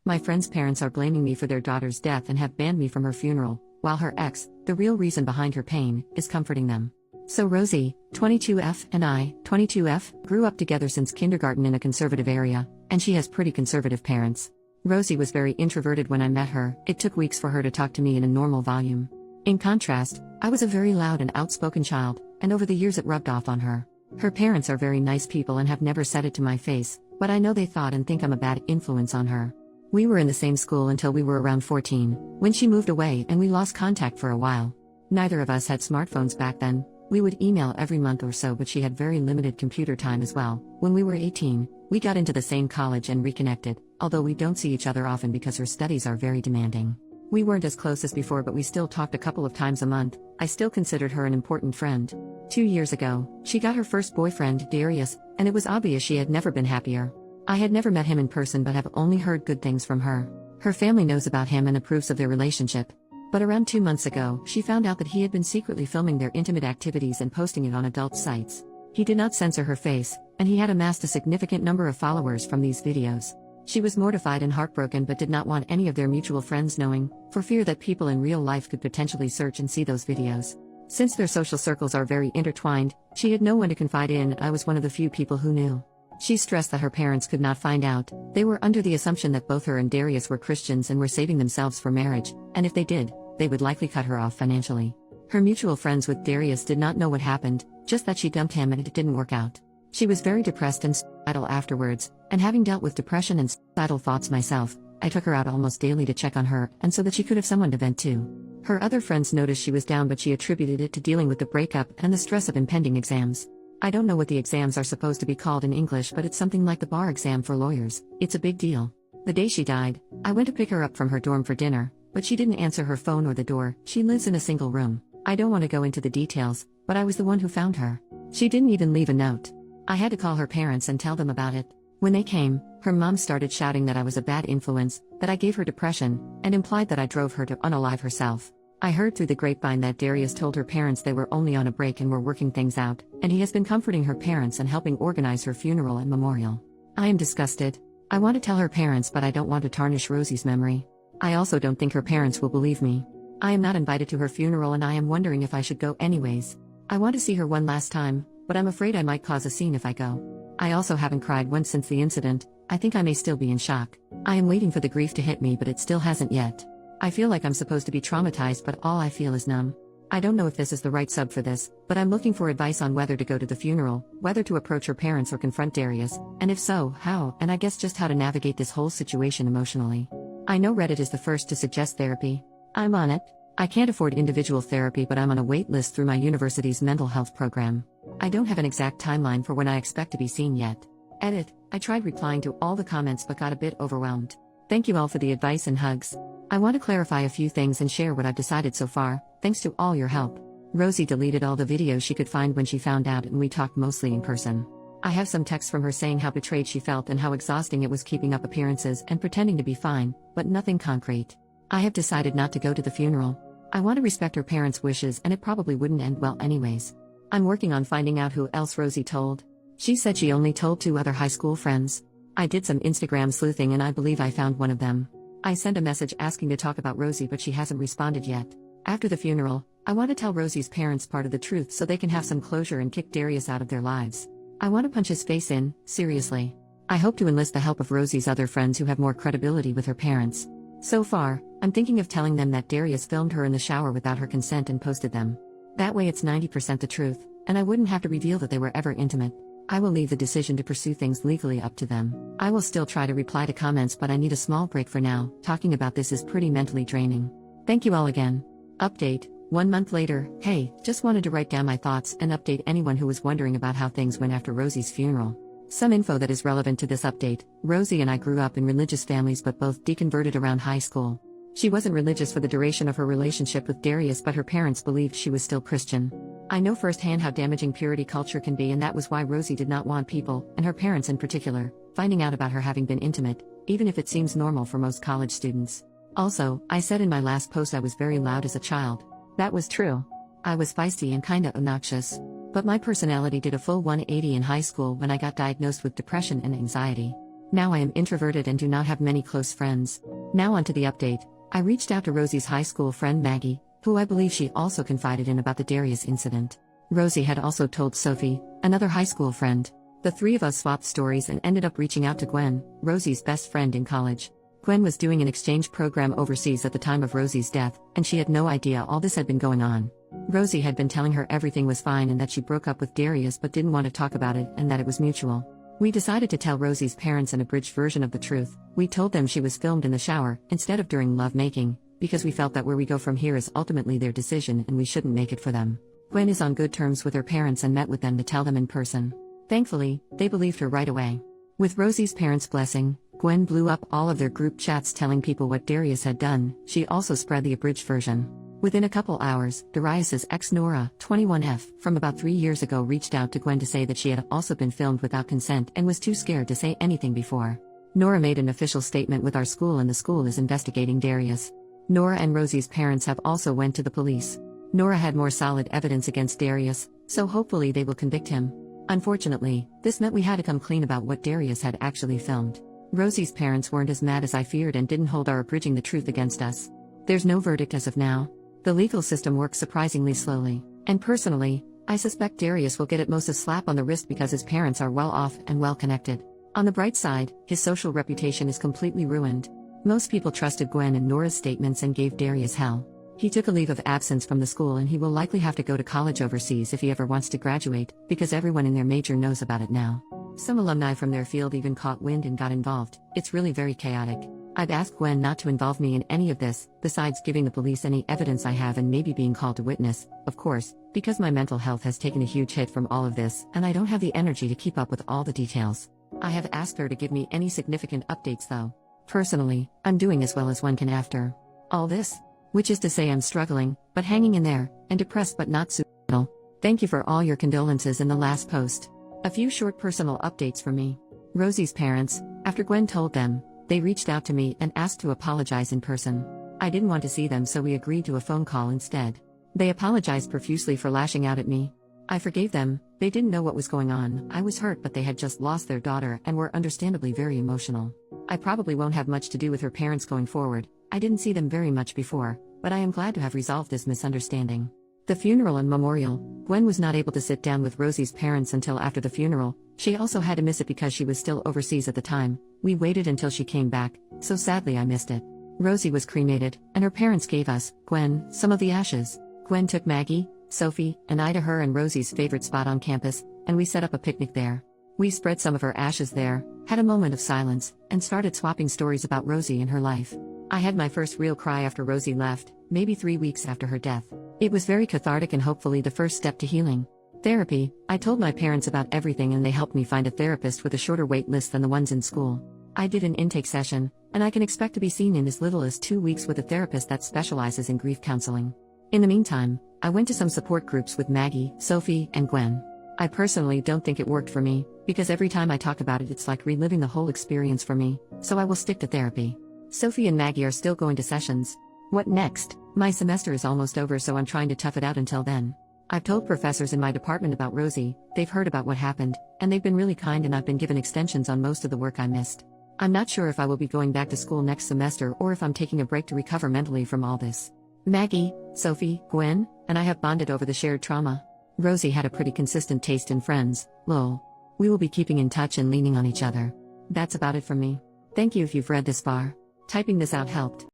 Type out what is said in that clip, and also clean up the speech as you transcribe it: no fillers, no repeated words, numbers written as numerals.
My friend's parents are blaming me for their daughter's death and have banned me from her funeral, while her ex, the real reason behind her pain, is comforting them. So Rosie, 22F, and I, 22F, grew up together since kindergarten in a conservative area, and she has pretty conservative parents. Rosie was very introverted when I met her. It took weeks for her to talk to me in a normal volume. In contrast, I was a very loud and outspoken child, and over the years it rubbed off on her. Her parents are very nice people and have never said it to my face, but I know they thought and think I'm a bad influence on her. We were in the same school until we were around 14, when she moved away and we lost contact for a while. Neither of us had smartphones back then. We would email every month or so, but she had very limited computer time as well. When we were 18, we got into the same college and reconnected, although we don't see each other often because her studies are very demanding. We weren't as close as before, but we still talked a couple of times a month. I still considered her an important friend. 2 years ago, she got her first boyfriend, Darius, and it was obvious she had never been happier. I had never met him in person but have only heard good things from her. Her family knows about him and approves of their relationship. But around 2 months ago, she found out that he had been secretly filming their intimate activities and posting it on adult sites. He did not censor her face, and he had amassed a significant number of followers from these videos. She was mortified and heartbroken but did not want any of their mutual friends knowing, for fear that people in real life could potentially search and see those videos. Since their social circles are very intertwined, she had no one to confide in. I was one of the few people who knew. She stressed that her parents could not find out. They were under the assumption that both her and Darius were Christians and were saving themselves for marriage, and if they did, they would likely cut her off financially. Her mutual friends with Darius did not know what happened, just that she dumped him and it didn't work out. She was very depressed and suicidal afterwards, and having dealt with depression and suicidal thoughts myself, I took her out almost daily to check on her, and so that she could have someone to vent to. Her other friends noticed she was down, but she attributed it to dealing with the breakup and the stress of impending exams. I don't know what the exams are supposed to be called in English, but it's something like the bar exam for lawyers. It's a big deal. The day she died, I went to pick her up from her dorm for dinner, but she didn't answer her phone or the door. She lives in a single room. I don't want to go into the details, but I was the one who found her. She didn't even leave a note. I had to call her parents and tell them about it. When they came, her mom started shouting that I was a bad influence, that I gave her depression, and implied that I drove her to unalive herself. I heard through the grapevine that Darius told her parents they were only on a break and were working things out, and he has been comforting her parents and helping organize her funeral and memorial. I am disgusted. I want to tell her parents, but I don't want to tarnish Rosie's memory. I also don't think her parents will believe me. I am not invited to her funeral and I am wondering if I should go anyways. I want to see her one last time, but I'm afraid I might cause a scene if I go. I also haven't cried once since the incident. I think I may still be in shock. I am waiting for the grief to hit me, but it still hasn't yet. I feel like I'm supposed to be traumatized, but all I feel is numb. I don't know if this is the right sub for this, but I'm looking for advice on whether to go to the funeral, whether to approach her parents or confront Darius, and if so, how, and I guess just how to navigate this whole situation emotionally. I know Reddit is the first to suggest therapy. I'm on it. I can't afford individual therapy, but I'm on a wait list through my university's mental health program. I don't have an exact timeline for when I expect to be seen yet. Edit. I tried replying to all the comments but got a bit overwhelmed. Thank you all for the advice and hugs. I want to clarify a few things and share what I've decided so far, thanks to all your help. Rosie deleted all the videos she could find when she found out, and we talked mostly in person. I have some texts from her saying how betrayed she felt and how exhausting it was keeping up appearances and pretending to be fine, but nothing concrete. I have decided not to go to the funeral. I want to respect her parents' wishes, and it probably wouldn't end well anyways. I'm working on finding out who else Rosie told. She said she only told 2 other high school friends. I did some Instagram sleuthing and I believe I found one of them. I sent a message asking to talk about Rosie, but she hasn't responded yet. After the funeral, I want to tell Rosie's parents part of the truth so they can have some closure and kick Darius out of their lives. I want to punch his face in, seriously. I hope to enlist the help of Rosie's other friends who have more credibility with her parents. So far, I'm thinking of telling them that Darius filmed her in the shower without her consent and posted them. That way it's 90% the truth, and I wouldn't have to reveal that they were ever intimate. I will leave the decision to pursue things legally up to them. I will still try to reply to comments, but I need a small break for now. Talking about this is pretty mentally draining. Thank you all again. Update. 1 month later. Hey, just wanted to write down my thoughts and update anyone who was wondering about how things went after Rosie's funeral. Some info that is relevant to this update. Rosie and I grew up in religious families but both deconverted around high school. She wasn't religious for the duration of her relationship with Darius, but her parents believed she was still Christian. I know firsthand how damaging purity culture can be, and that was why Rosie did not want people, and her parents in particular, finding out about her having been intimate, even if it seems normal for most college students. Also, I said in my last post I was very loud as a child. That was true. I was feisty and kinda obnoxious. But my personality did a full 180 in high school when I got diagnosed with depression and anxiety. Now I am introverted and do not have many close friends. Now onto the update. I reached out to Rosie's high school friend Maggie, who I believe she also confided in about the Darius incident. Rosie had also told Sophie, another high school friend. The three of us swapped stories and ended up reaching out to Gwen, Rosie's best friend in college. Gwen was doing an exchange program overseas at the time of Rosie's death, and she had no idea all this had been going on. Rosie had been telling her everything was fine and that she broke up with Darius but didn't want to talk about it and that it was mutual. We decided to tell Rosie's parents an abridged version of the truth. We told them she was filmed in the shower, instead of during lovemaking, because we felt that where we go from here is ultimately their decision and we shouldn't make it for them. Gwen is on good terms with her parents and met with them to tell them in person. Thankfully, they believed her right away. With Rosie's parents' blessing, Gwen blew up all of their group chats telling people what Darius had done. She also spread the abridged version. Within a couple hours, Darius's ex Nora, 21F, from about 3 years ago reached out to Gwen to say that she had also been filmed without consent and was too scared to say anything before. Nora made an official statement with our school and the school is investigating Darius. Nora and Rosie's parents have also went to the police. Nora had more solid evidence against Darius, so hopefully they will convict him. Unfortunately, this meant we had to come clean about what Darius had actually filmed. Rosie's parents weren't as mad as I feared and didn't hold our abridging the truth against us. There's no verdict as of now. The legal system works surprisingly slowly, and personally, I suspect Darius will get at most a slap on the wrist because his parents are well off and well connected. On the bright side, his social reputation is completely ruined. Most people trusted Gwen and Nora's statements and gave Darius hell. He took a leave of absence from the school and he will likely have to go to college overseas if he ever wants to graduate, because everyone in their major knows about it now. Some alumni from their field even caught wind and got involved. It's really very chaotic. I've asked Gwen not to involve me in any of this, besides giving the police any evidence I have and maybe being called to witness, of course, because my mental health has taken a huge hit from all of this and I don't have the energy to keep up with all the details. I have asked her to give me any significant updates though. Personally, I'm doing as well as one can after all this. Which is to say I'm struggling, but hanging in there, and depressed but not suicidal. Thank you for all your condolences in the last post. A few short personal updates from me. Rosie's parents, after Gwen told them, they reached out to me and asked to apologize in person. I didn't want to see them so we agreed to a phone call instead. They apologized profusely for lashing out at me. I forgave them. They didn't know what was going on. I was hurt but they had just lost their daughter and were understandably very emotional. I probably won't have much to do with her parents going forward. I didn't see them very much before, but I am glad to have resolved this misunderstanding. The funeral and memorial. Gwen was not able to sit down with Rosie's parents until after the funeral. She also had to miss it because she was still overseas at the time. We waited until she came back, so sadly I missed it. Rosie was cremated, and her parents gave us, Gwen, some of the ashes. Gwen took Maggie, Sophie, and I to her and Rosie's favorite spot on campus, and we set up a picnic there. We spread some of her ashes there, had a moment of silence, and started swapping stories about Rosie and her life. I had my first real cry after Rosie left, maybe 3 weeks after her death. It was very cathartic and hopefully the first step to healing. Therapy. I told my parents about everything and they helped me find a therapist with a shorter wait list than the ones in school. I did an intake session, and I can expect to be seen in as little as 2 weeks with a therapist that specializes in grief counseling. In the meantime, I went to some support groups with Maggie, Sophie, and Gwen. I personally don't think it worked for me, because every time I talk about it it's like reliving the whole experience for me, so I will stick to therapy. Sophie and Maggie are still going to sessions. What next? My semester is almost over so I'm trying to tough it out until then. I've told professors in my department about Rosie, they've heard about what happened, and they've been really kind and I've been given extensions on most of the work I missed. I'm not sure if I will be going back to school next semester or if I'm taking a break to recover mentally from all this. Maggie, Sophie, Gwen, and I have bonded over the shared trauma. Rosie had a pretty consistent taste in friends, lol. We will be keeping in touch and leaning on each other. That's about it from me. Thank you if you've read this far. Typing this out helped.